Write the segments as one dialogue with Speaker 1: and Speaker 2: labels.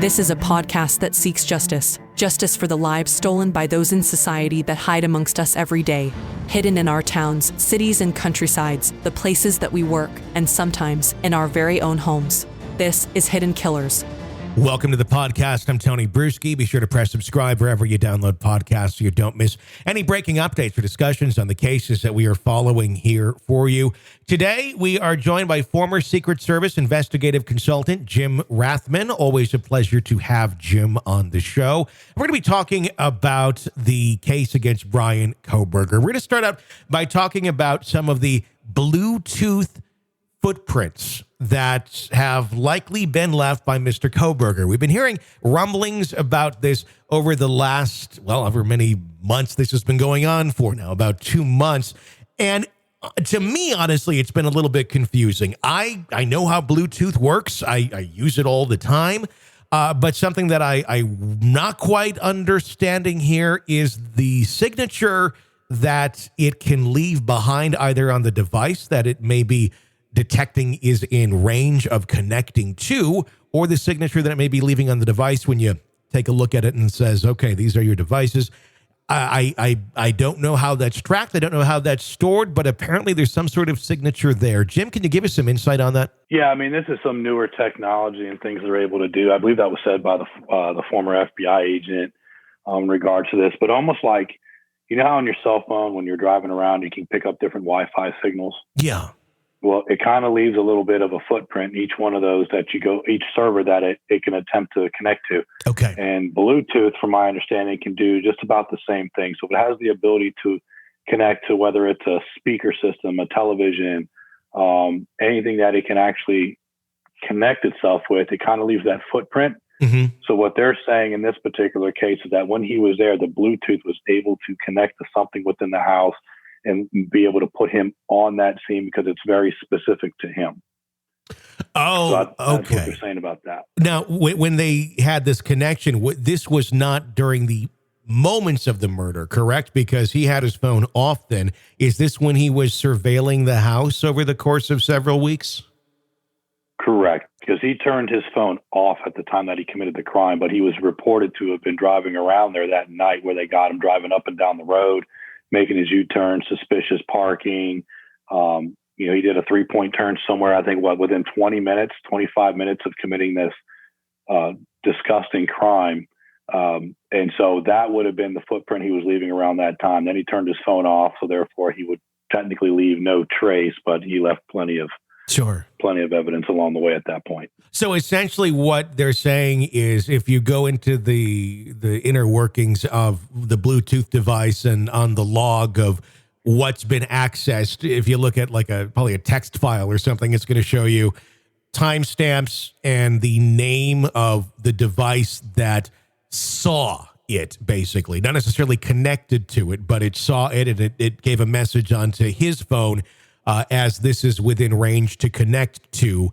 Speaker 1: This is a podcast that seeks justice. Justice for the lives stolen by those in society that hide amongst us every day. Hidden in our towns, cities, and countrysides, the places that we work, and sometimes in our very own homes. This is Hidden Killers.
Speaker 2: Welcome to the podcast. I'm Tony Bruschi. Be sure to press subscribe wherever you download podcasts so you don't miss any breaking updates or discussions on the cases that we are following here for you. Today, we are joined by former Secret Service investigative consultant Jim Rathman. Always a pleasure to have Jim on the show. We're going to be talking about the case against Bryan Kohberger. We're going to start out by talking about some of the Bluetooth footprints that have likely been left by Mr. Kohberger. We've been hearing rumblings about this over the last, however many months this has been going on for now, about 2 months. And to me, honestly, it's been a little bit confusing. I know how Bluetooth works. I use it all the time. But something that I'm not quite understanding here is the signature that it can leave behind either on the device that it may be detecting is in range of connecting to, or the signature that it may be leaving on the device when you take a look at it and says, okay, these are your devices. I don't know how that's tracked. I don't know how that's stored, but apparently there's some sort of signature there. Jim, can you give us some insight on that?
Speaker 3: Yeah, I mean, this is some newer technology and things they're able to do. I believe that was said by the former FBI agent in regard to this, but almost like, you know how on your cell phone, when you're driving around, you can pick up different Wi-Fi signals?
Speaker 2: Yeah.
Speaker 3: Well, it kind of leaves a little bit of a footprint in each one of those that you go, each server that it can attempt to connect to.
Speaker 2: Okay.
Speaker 3: And Bluetooth, from my understanding, can do just about the same thing. So it has the ability to connect to whether it's a speaker system, a television, anything that it can actually connect itself with. It kind of leaves that footprint. Mm-hmm. So what they're saying in this particular case is that when he was there, the Bluetooth was able to connect to something within the house and be able to put him on that scene because it's very specific to him.
Speaker 2: Oh,
Speaker 3: so that's
Speaker 2: okay.
Speaker 3: What they're saying about that.
Speaker 2: Now, when they had this connection, this was not during the moments of the murder, correct? Because he had his phone off then. Is this when he was surveilling the house over the course of several weeks?
Speaker 3: Correct, because he turned his phone off at the time that he committed the crime, but he was reported to have been driving around there that night where they got him driving up and down the road, making his U-turn, suspicious parking. He did a 3-point turn somewhere, I think, within 25 minutes of committing this disgusting crime. And so that would have been the footprint he was leaving around that time. Then he turned his phone off, so therefore he would technically leave no trace, but he left plenty of evidence along the way at that point.
Speaker 2: So essentially what they're saying is if you go into the inner workings of the Bluetooth device and on the log of what's been accessed, if you look at like probably a text file or something, it's going to show you timestamps and the name of the device that saw it, basically. Not necessarily connected to it, but it saw it and it gave a message onto his phone as this is within range to connect to,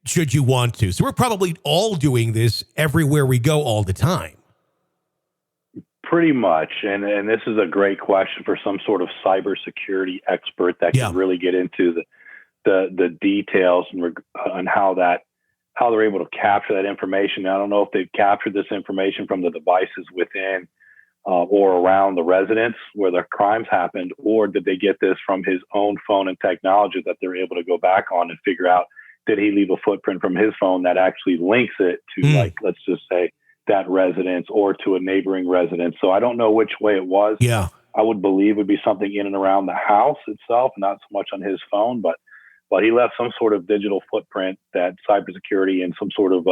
Speaker 2: should you want to. So we're probably all doing this everywhere we go all the time.
Speaker 3: Pretty much. And this is a great question for some sort of cybersecurity expert that can really get into the details and how they're able to capture that information. I don't know if they've captured this information from the devices within or around the residence where the crimes happened, or did they get this from his own phone and technology that they're able to go back on and figure out, did he leave a footprint from his phone that actually links it to, like, let's just say that residence or to a neighboring residence? So I don't know which way it was.
Speaker 2: Yeah.
Speaker 3: I would believe it would be something in and around the house itself, not so much on his phone, but he left some sort of digital footprint that cybersecurity and some sort of,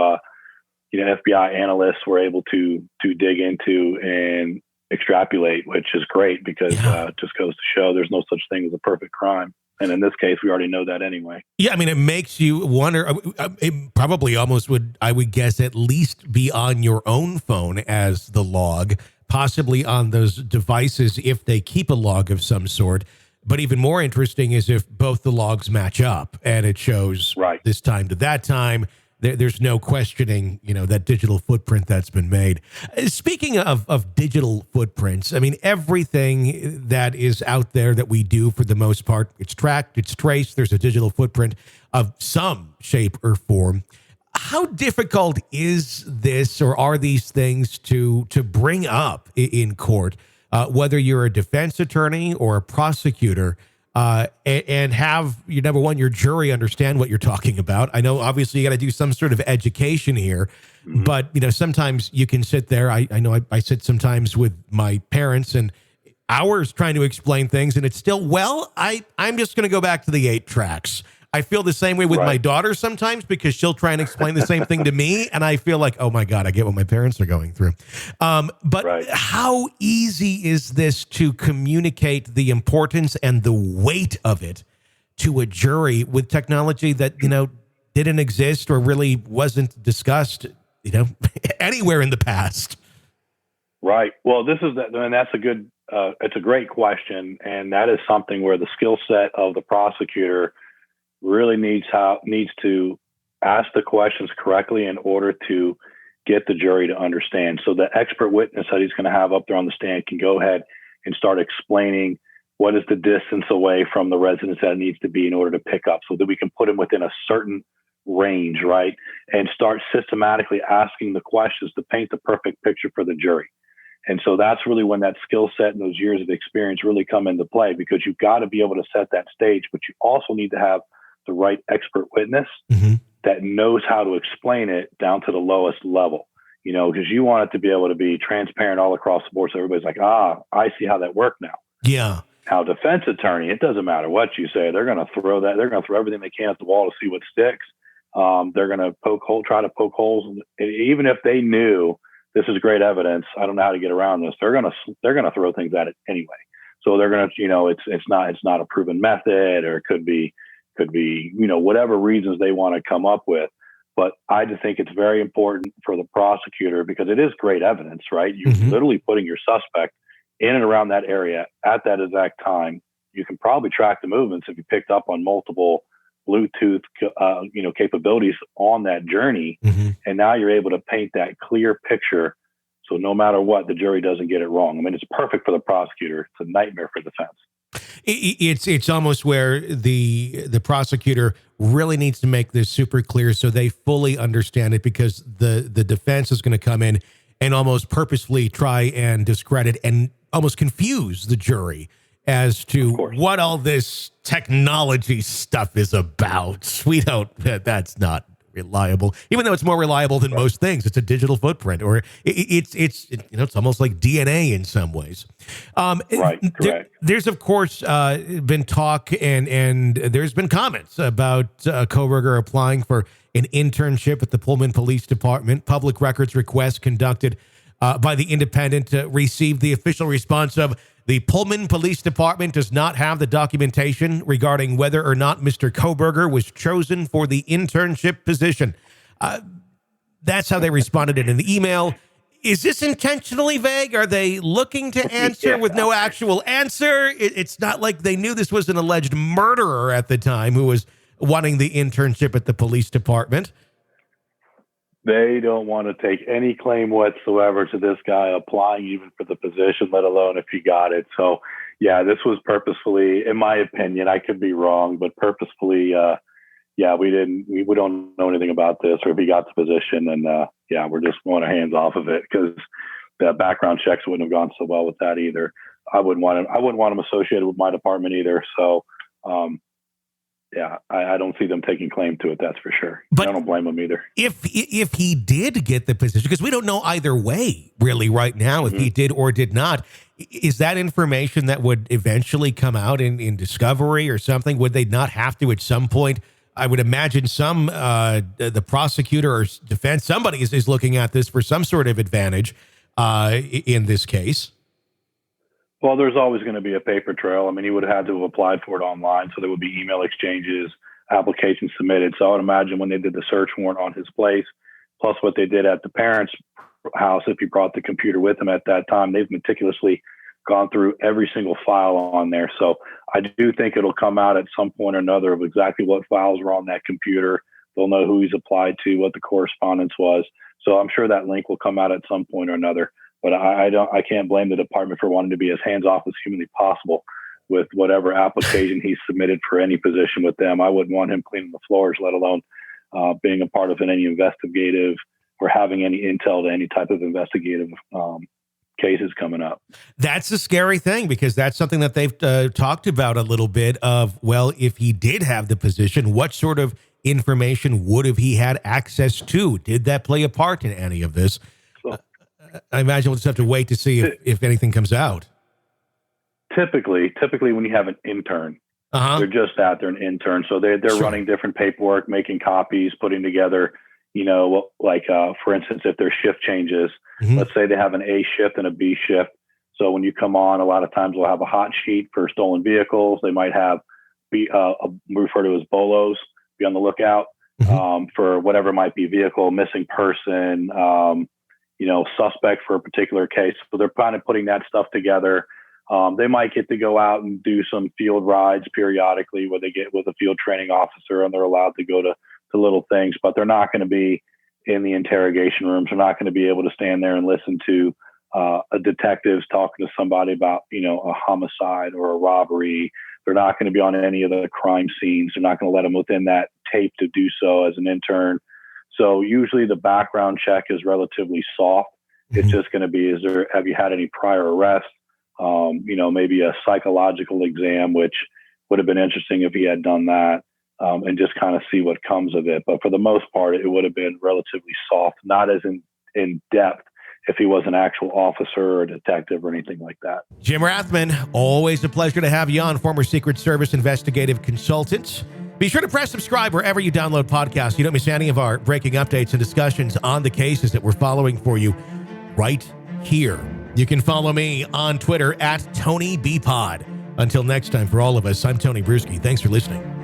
Speaker 3: FBI analysts were able to dig into and extrapolate, which is great because it just goes to show there's no such thing as a perfect crime. And in this case, we already know that anyway. Yeah,
Speaker 2: I mean, it makes you wonder. It probably almost would, I would guess, at least be on your own phone as the log, possibly on those devices if they keep a log of some sort. But even more interesting is if both the logs match up and it shows this time to that time. There's no questioning, that digital footprint that's been made. Speaking of digital footprints, I mean, everything that is out there that we do, for the most part, it's tracked, it's traced. There's a digital footprint of some shape or form. How difficult is this, or are these things to bring up in court, whether you're a defense attorney or a prosecutor, and have number one, your jury understand what you're talking about? I know obviously you got to do some sort of education here, but sometimes you can sit there. I know I sit sometimes with my parents and hours trying to explain things, and it's still, I'm just going to go back to the 8 tracks. I feel the same way with my daughter sometimes, because she'll try and explain the same thing to me, and I feel like, oh my God, I get what my parents are going through. But how easy is this to communicate the importance and the weight of it to a jury with technology that, didn't exist or really wasn't discussed, anywhere in the past?
Speaker 3: Right. Well, that's it's a great question. And that is something where the skill set of the prosecutor really needs to ask the questions correctly in order to get the jury to understand. So the expert witness that he's going to have up there on the stand can go ahead and start explaining what is the distance away from the residence that it needs to be in order to pick up, so that we can put him within a certain range, right? And start systematically asking the questions to paint the perfect picture for the jury. And so that's really when that skill set and those years of experience really come into play, because you've got to be able to set that stage, but you also need to have the right expert witness that knows how to explain it down to the lowest level, because you want it to be able to be transparent all across the board. So everybody's like, I see how that worked now. Yeah. Now, defense attorney, it doesn't matter what you say. They're going to throw everything they can at the wall to see what sticks. They're going to try to poke holes. Even if they knew this is great evidence, I don't know how to get around this, they're going to throw things at it anyway. So they're going to, it's not a proven method, or it could be, whatever reasons they want to come up with. But I just think it's very important for the prosecutor, because it is great evidence, right? You're literally putting your suspect in and around that area at that exact time. You can probably track the movements if you picked up on multiple Bluetooth, capabilities on that journey. And now you're able to paint that clear picture. So no matter what, the jury doesn't get it wrong. I mean, it's perfect for the prosecutor. It's a nightmare for defense.
Speaker 2: It's almost where the prosecutor really needs to make this super clear so they fully understand it, because the defense is going to come in and almost purposefully try and discredit and almost confuse the jury as to what all this technology stuff is about. That's not reliable, even though it's more reliable than most things. It's a digital footprint, or it's almost like DNA in some ways.
Speaker 3: Correct.
Speaker 2: There's of course been talk and there's been comments about Kohberger applying for an internship at the Pullman Police Department. Public records request conducted by the Independent received the official response of, the Pullman Police Department does not have the documentation regarding whether or not Mr. Kohberger was chosen for the internship position. That's how they responded in an email. Is this intentionally vague? Are they looking to answer with no actual answer? It's not like they knew this was an alleged murderer at the time who was wanting the internship at the police department.
Speaker 3: They don't want to take any claim whatsoever to this guy applying even for the position, let alone if he got it. So, yeah, this was purposefully, in my opinion, I could be wrong, but purposefully, we don't know anything about this, or if he got the position, and we're just going our hands off of it, because the background checks wouldn't have gone so well with that either. I wouldn't want him associated with my department either. So, I don't see them taking claim to it. That's for sure. But I don't blame them either.
Speaker 2: If he did get the position, because we don't know either way really right now, if he did or did not, is that information that would eventually come out in discovery or something? Would they not have to at some point? I would imagine the prosecutor or defense, somebody is looking at this for some sort of advantage in this case.
Speaker 3: Well, there's always going to be a paper trail. I mean, he would have had to have applied for it online, so there would be email exchanges, applications submitted. So I would imagine when they did the search warrant on his place, plus what they did at the parents' house, if he brought the computer with him at that time, they've meticulously gone through every single file on there. So I do think it'll come out at some point or another of exactly what files were on that computer. They'll know who he's applied to, what the correspondence was. So I'm sure that link will come out at some point or another. But I can't blame the department for wanting to be as hands-off as humanly possible with whatever application he's submitted for any position with them. I wouldn't want him cleaning the floors, let alone being a part of any investigative or having any intel to any type of investigative cases coming up.
Speaker 2: That's a scary thing, because that's something that they've talked about a little bit of, well, if he did have the position, what sort of information would have he had access to? Did that play a part in any of this?
Speaker 3: So,
Speaker 2: I imagine we'll just have to wait to see if anything comes out.
Speaker 3: Typically when you have an intern, they're just out there, an intern. So they're
Speaker 2: Sure.
Speaker 3: running different paperwork, making copies, putting together, for instance, if their shift changes, let's say they have an A shift and a B shift. So when you come on, a lot of times we'll have a hot sheet for stolen vehicles. They might have we refer to as BOLOs, be on the lookout for whatever might be vehicle, missing person, suspect for a particular case. So they're kind of putting that stuff together. They might get to go out and do some field rides periodically where they get with a field training officer and they're allowed to go to little things, but they're not going to be in the interrogation rooms. They're not going to be able to stand there and listen to a detective's talking to somebody about, a homicide or a robbery. They're not going to be on any of the crime scenes. They're not going to let them within that tape to do so as an intern. So usually the background check is relatively soft. It's just going to be, have you had any prior arrests? Maybe a psychological exam, which would have been interesting if he had done that, and just kind of see what comes of it. But for the most part, it would have been relatively soft, not as in depth if he was an actual officer or a detective or anything like that.
Speaker 2: Jim Rathman, always a pleasure to have you on, former Secret Service investigative consultant. Be sure to press subscribe wherever you download podcasts. You don't miss any of our breaking updates and discussions on the cases that we're following for you right here. You can follow me on Twitter at TonyBPod. Until next time, for all of us, I'm Tony Bruschi. Thanks for listening.